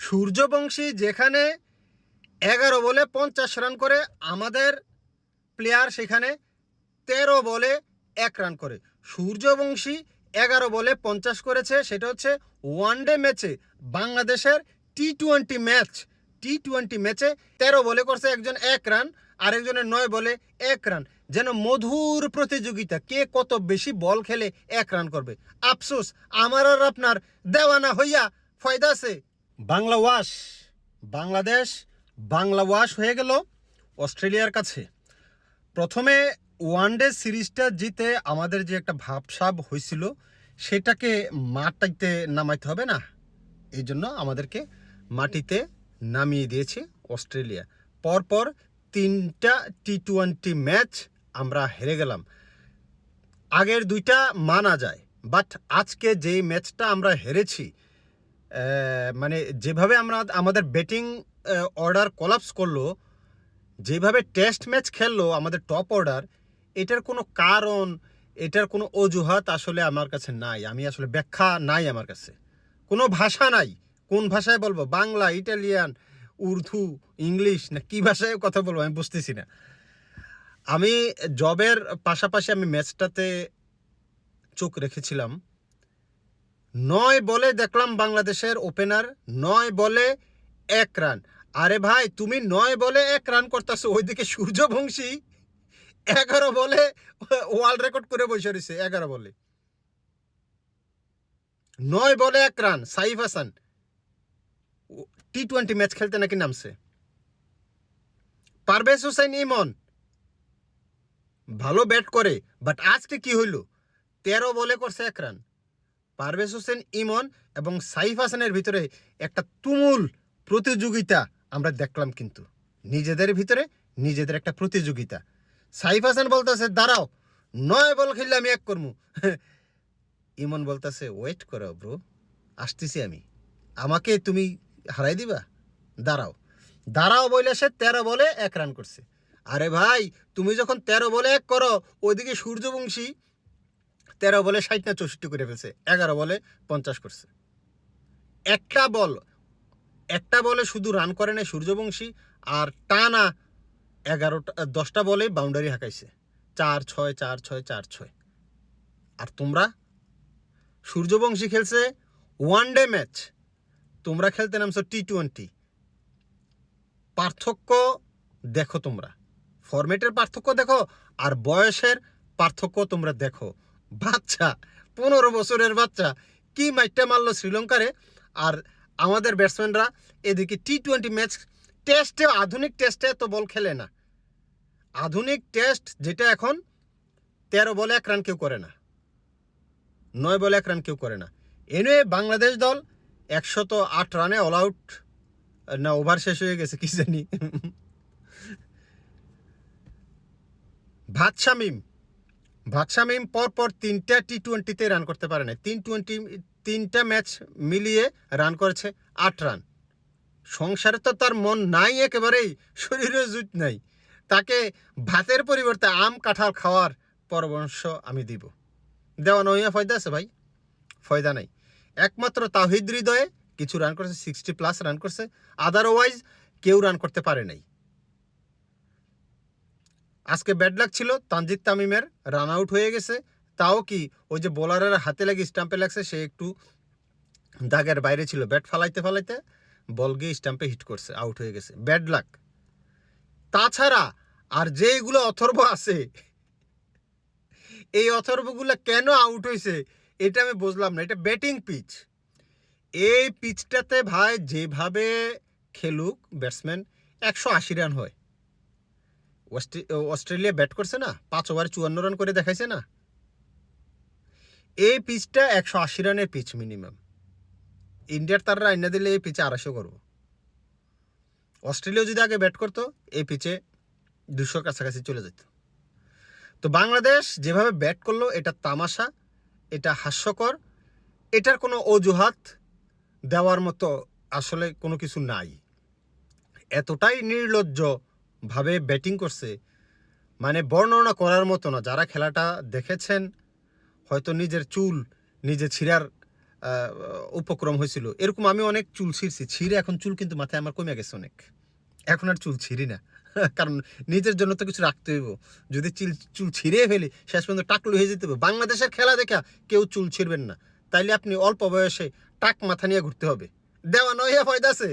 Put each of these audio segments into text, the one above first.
সূর্যবংশী যেখানে 11 বলে 50 রান করে, আমাদের প্লেয়ার সেখানে 13 বলে 1 রান করে। সূর্যবংশী 11 বলে 50 করেছে, সেটা হচ্ছে ওয়ানডে ম্যাচে, বাংলাদেশের টি-20 ম্যাচে 13 বলে করছে একজন 1 রান, আরেকজনের 9 বলে 1 রান। যেন মধুর প্রতিযোগিতা, কে কত বেশি বল খেলে 1 রান করবে। আফসোস আমার আর আপনার দেওয়ানা হইয়া ফায়দা আছে। বাংলাদেশ বাংলা ওয়াশ হয়ে গেল অস্ট্রেলিয়ার কাছে। প্রথমে ওয়ানডে সিরিজটা জিতে আমাদের যে একটা ভাবসাব হয়েছিল সেটাকে মাটিতে নামাইতে হবে না, এই জন্য আমাদেরকে মাটিতে নামিয়ে দিয়েছে অস্ট্রেলিয়া। পরপর 3টা টি-20 ম্যাচ আমরা হেরে গেলাম। আগের 2টা মানা যায়, বাট আজকে যে ম্যাচটা আমরা হেরেছি, মানে যেভাবে আমাদের ব্যাটিং অর্ডার কোলাপস করলো, যেভাবে টেস্ট ম্যাচ খেললো আমাদের টপ অর্ডার, এটার কোনো কারণ, এটার কোনো অজুহাত আসলে আমার কাছে নাই। আমি আসলে ব্যাখ্যা নাই, আমার কাছে কোনো ভাষা নাই। কোন ভাষায় বলবো? বাংলা, ইটালিয়ান, উর্দু, ইংলিশ, না কি ভাষায় কথা বলবো আমি বুঝতেছি না। আমি জবের পাশাপাশি আমি ম্যাচটাতে চোখ রেখেছিলাম। 9 বলে দেখলাম বাংলাদেশের ওপেনার 9 বলে 1 রান। আরে ভাই, তুমি 9 বলে 1 রান করতেছো, ওইদিকে সূর্যবংশী 11 বলে ওয়ার্ল্ড রেকর্ড করে বসে রয়েছে। 11 বলে 9 বলে 1 রান। সাইফ হাসান টি-20 ম্যাচ খেলতে নাকি নামছে। পারভেজ হোসেন ইমন ভালো ব্যাট করে, বাট আজকে কি হইল? 13 বলে করছে 1 রান। পারভেজ হোসেন ইমন এবং সাইফ হাসানের ভিতরে একটা তুমুল প্রতিযোগিতা আমরা দেখলাম, কিন্তু নিজেদের ভিতরে নিজেদের একটা প্রতিযোগিতা। সাইফ হাসান বলতেছে দাঁড়াও, 9 বল খেললে আমি 1 করবো। ইমন বলতেছে ওয়েট করো ব্রো, আসতেছি আমি, আমাকে তুমি হারাই দিবা, দাঁড়াও বলে সে 13 বলে 1 রান করছে। আরে ভাই, তুমি যখন 13 বলে 1 করো, ওইদিকে সূর্যবংশী 13 বলে 60 না 64 করে ফেলছে, 11 বলে 50 করছে। একটা বলে শুধু রান করে নাই সূর্যবংশী, আর টানা 10টা বলে বাউন্ডারি হাঁকাইছে, 4-6 4-6 4-6। আর তোমরা, সূর্যবংশী খেলছে ওয়ানডে ম্যাচ, তোমরা খেলতে নামছো টি-20। পার্থক্য দেখো, তোমরা ফরম্যাটের পার্থক্য দেখো, আর বয়সের পার্থক্য তোমরা দেখো। বাচ্চা, 15 বছরের বাচ্চা কি মাইটটা মারলো শ্রীলঙ্কারে, আর আমাদের ব্যাটসম্যানরা এদিকে টি-20 ম্যাচ, টেস্টে, আধুনিক টেস্টে এত বল খেলে না। আধুনিক টেস্ট যেটা এখন 13 বলে 1 রান কেউ করে না, 9 বলে 1 রান কেউ করে না। এনে বাংলাদেশ দল 108 রানে অল আউট, না ওভার শেষ হয়ে গেছে কি জানি। ভাতশামিম পরপর 3টা টি-20-তে রান করতে পারে না। 3টা ম্যাচ মিলিয়ে রান করেছে 8 রান। সংসারে তো তার মন নাই, একেবারেই শরীরে জুত নাই। তাকে ভাতের পরিবর্তে আম কাঁঠাল খাওয়ার পরামর্শ আমি দিব। দেওয়ানো হইয়া ফয়দা আছে ভাই? ফয়দা নাই। একমাত্র তাওহিদ হৃদয়ে কিছু রান করছে, 60+ রান করছে, আদারওয়াইজ কেউ রান করতে পারে নাই। আজকে ব্যাড লাক ছিল, তানজিদ তামিমের রান আউট হয়ে গেছে। তাও কি, ওই যে বোলারের হাতে লাগে স্টাম্পে লাগছে, সে একটু দাগের বাইরে ছিল, ব্যাট ফালাইতে বল গিয়ে স্টাম্পে হিট করছে, আউট হয়ে গেছে, ব্যাড লাক। তাছাড়া আর যেগুলো অথর্ব আছে, এই অথর্বগুলো কেন আউট হয়েছে এটা আমি বুঝলাম না। এটা ব্যাটিং পিচ, এই পিচটাতে ভাই যেভাবে খেলুক ব্যাটসম্যান 180 রান হয়। অস্ট্রেলিয়া ব্যাট করছে না, 5 ওভারে 54 রান করে দেখাইছে না। এই পিচটা 180 রানের পিচ মিনিমাম। ইন্ডিয়ার তারা আইনা দিলে এই পিচে 250 করবো। অস্ট্রেলিয়া যদি আগে ব্যাট করতো এই পিচে 200 কাছাকাছি চলে যেত। তো বাংলাদেশ যেভাবে ব্যাট করলো, এটা তামাশা, এটা হাস্যকর, এটার কোনো অজুহাত দেওয়ার মতো আসলে কোনো কিছু নাই। এতটাই নির্লজ্জভাবে ব্যাটিং করছে, মানে বর্ণনা করার মতো না। যারা খেলাটা দেখেছেন হয়তো নিজের চুল নিজে ছিঁড়ার উপক্রম হয়েছিল, এরকম আমি অনেক চুল ছিঁড়ে এখন চুল কিন্তু মাথায় আমার কমে গেছে অনেক, এখন আর চুল ছিঁড়ি না কারণ নিজের জন্য তো কিছু রাখতে হইব, যদি চুল ছিঁড়ে ফেলি শেষ পর্যন্ত টাকলু হয়ে যেতে হবে। বাংলাদেশের খেলা দেখা কেউ চুল ছিঁড়বেন না, তাইলে আপনি অল্প বয়সে টাক মাথা নিয়ে ঘুরতে হবে, দেওয়া নয় ফয়দা আছে,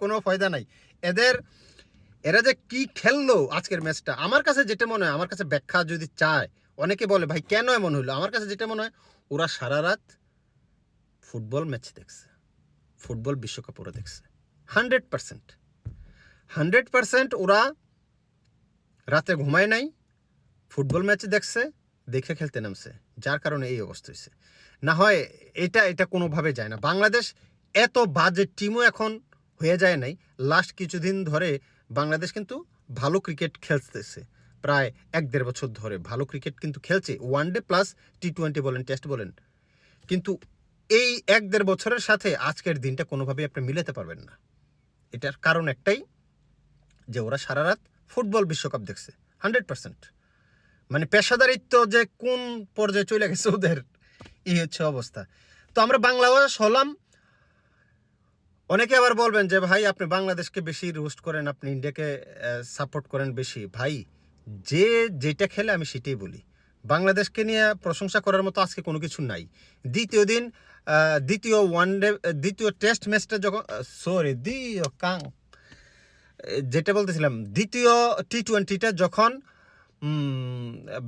কোনো ফয়দা নাই। এরা যে কি খেললো আজকের ম্যাচটা, আমার কাছে যেটা মনে হয়, আমার কাছে ব্যাখ্যা যদি চায়, অনেকে বলে ভাই কেন এমন হলো, আমার কাছে যেটা মনে হয় ওরা সারা রাত ফুটবল ম্যাচ দেখছে, ফুটবল বিশ্বকাপ ওরা দেখছে 100%। ওরা রাতে ঘুমায় নাই, ফুটবল ম্যাচ দেখছে, দেখে খেলতে নামছে, যার কারণে এই অবস্থা হয়েছে। না হয় এটা কোনোভাবে যায় না। বাংলাদেশ এত বাজে টিমও এখন হয়ে যায় নাই, লাস্ট কিছুদিন ধরে বাংলাদেশ কিন্তু ভালো ক্রিকেট খেলতেছে, প্রায় 1-1.5 বছর ধরে ভালো ক্রিকেট কিন্তু খেলছে, ওয়ানডে প্লাস টি20 বলেন, টেস্ট বলেন। কিন্তু এই 1-1.5 বছরের সাথে আজকের দিনটা কোনোভাবেই আপনি মিলাতে পারবেন না। এটার কারণ একটাই, যে ওরা সারা রাত ফুটবল বিশ্বকাপ দেখছে 100%। মানে পেশাদারিত্ব যে কোন পর্যায়ে চলে গেছে ওদের, এই হচ্ছে অবস্থা। তো আমরা বাংলাদেশ হলাম, অনেকে আবার বলবেন যে ভাই আপনি বাংলাদেশকে বেশি রোস্ট করেন, আপনি ইন্ডিয়াকে সাপোর্ট করেন বেশি। ভাই যেটা খেলে আমি সেটাই বলি, বাংলাদেশকে নিয়ে প্রশংসা করার মতো আজকে কোনো কিছু নাই। দ্বিতীয় টেস্ট ম্যাচটা যখন যেটা বলতেছিলাম, দ্বিতীয় টি20টা যখন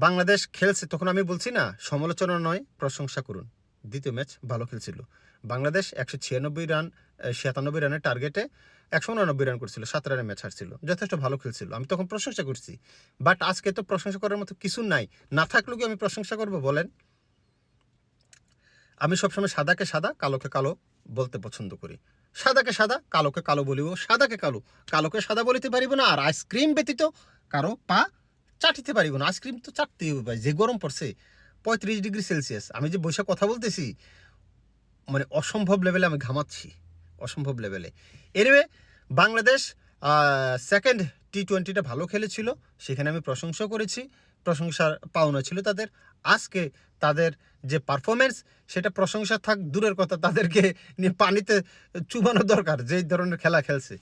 বাংলাদেশ খেলছে, তখন আমি বলছি না সমালোচনা নয়, প্রশংসা করুন। দ্বিতীয় ম্যাচ ভালো খেলছিল বাংলাদেশ, 97 রানের টার্গেটে 189 রান করছিল, 7 রানে ম্যাচ হারছিল, যথেষ্ট ভালো খেলছিল, আমি তখন প্রশংসা করছি। বাট আজকে তো প্রশংসা করার মতো কিছু নাই, না থাকলেও কি আমি প্রশংসা করব বলেন? আমি সবসময় সাদাকে সাদা কালোকে কালো বলতে পছন্দ করি, সাদাকে সাদা কালোকে কালো বলিব, সাদাকে কালো কালোকে সাদা বলিতে পারিব না, আর আইসক্রিম ব্যতীত কারো পা চাটিতে পারিব না। আইসক্রিম তো চাটতেই হবে ভাই, যে গরম পড়ছে 35°C, আমি যে বৈশাখ কথা বলতেছি, মানে অসম্ভব লেভেলে আমি ঘামাচ্ছি, অসম্ভব লেভেলে। এনিওয়ে বাংলাদেশ সেকেন্ড টি20টা ভালো খেলেছিল, সেখানে আমি প্রশংসা করেছি, প্রশংসার পাওনা ছিল তাদের। আজকে তাদের যে পারফরমেন্স, সেটা প্রশংসা থাক দূরের কথা, তাদেরকে নিয়ে পানিতে চুবানো দরকার, যেই ধরনের খেলা খেলছে।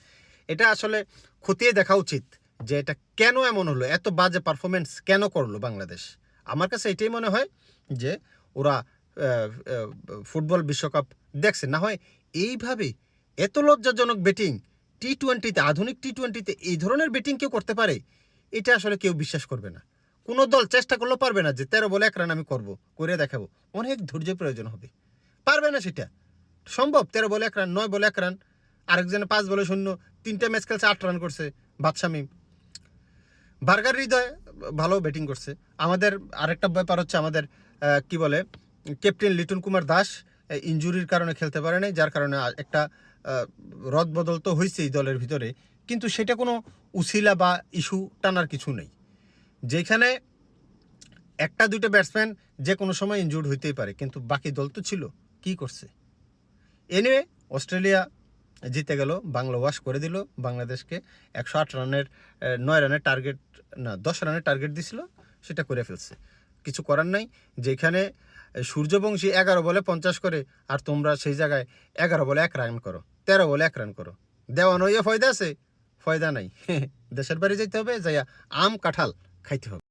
এটা আসলে খতিয়ে দেখা উচিত যে এটা কেন এমন হলো, এত বাজে পারফরমেন্স কেন করলো বাংলাদেশ। আমার কাছে এটাই মনে হয় যে ওরা ফুটবল বিশ্বকাপ দেখছে, না হয় এইভাবে এত লজ্জাজনক ব্যাটিং টি20তে, আধুনিক টি20তে এই ধরনের ব্যাটিং কেউ করতে পারে, এটা আসলে কেউ বিশ্বাস করবে না। কোনো দল চেষ্টা করলেও পারবে না যে 13 বলে 1 রান আমি করবো, করে দেখাবো, অনেক ধৈর্যের প্রয়োজন হবে, পারবে না সেটা সম্ভব। 13 বলে 1 রান, 9 বলে 1 রান, আরেকজনে 5 বলে 0, 3টা ম্যাচ খেলছে 8 রান করছে, বাদশামী। বার্গার হৃদয় ভালো ব্যাটিং করছে। আমাদের আরেকটা ব্যাপার হচ্ছে, আমাদের কি বলে ক্যাপ্টেন লিটন কুমার দাস ইনজুরির কারণে খেলতে পারে নাই, যার কারণে একটা রদবদল তো হয়েছেই দলের ভিতরে, কিন্তু সেটা কোনো উছিলা বা ইস্যু টানার কিছু নেই, যেখানে 1-2টা ব্যাটসম্যান যে কোনো সময় ইনজুর্ড হইতেই পারে, কিন্তু বাকি দল তো ছিল, কি করছে। এনিওয়ে অস্ট্রেলিয়া জিতে গেল, বাংলা ওয়াশ করে দিল বাংলাদেশকে। 108 রানের 9 রানের টার্গেট, না 10 রানের টার্গেট দিছিল, সেটা করে ফেলছে, কিছু করার নাই। যেখানে সূর্যবংশী 11 বলে 50 করে, আর তোমরা সেই জায়গায় 11 বলে 1 রান করো, 13 বলে 1 রান করো, দেওয়া নইয়া ফয়দা আছে? ফয়দা নাই। দেশের বাড়ি যেতে হবে, যাইয়া আম কাঁঠাল খাইতে হবে।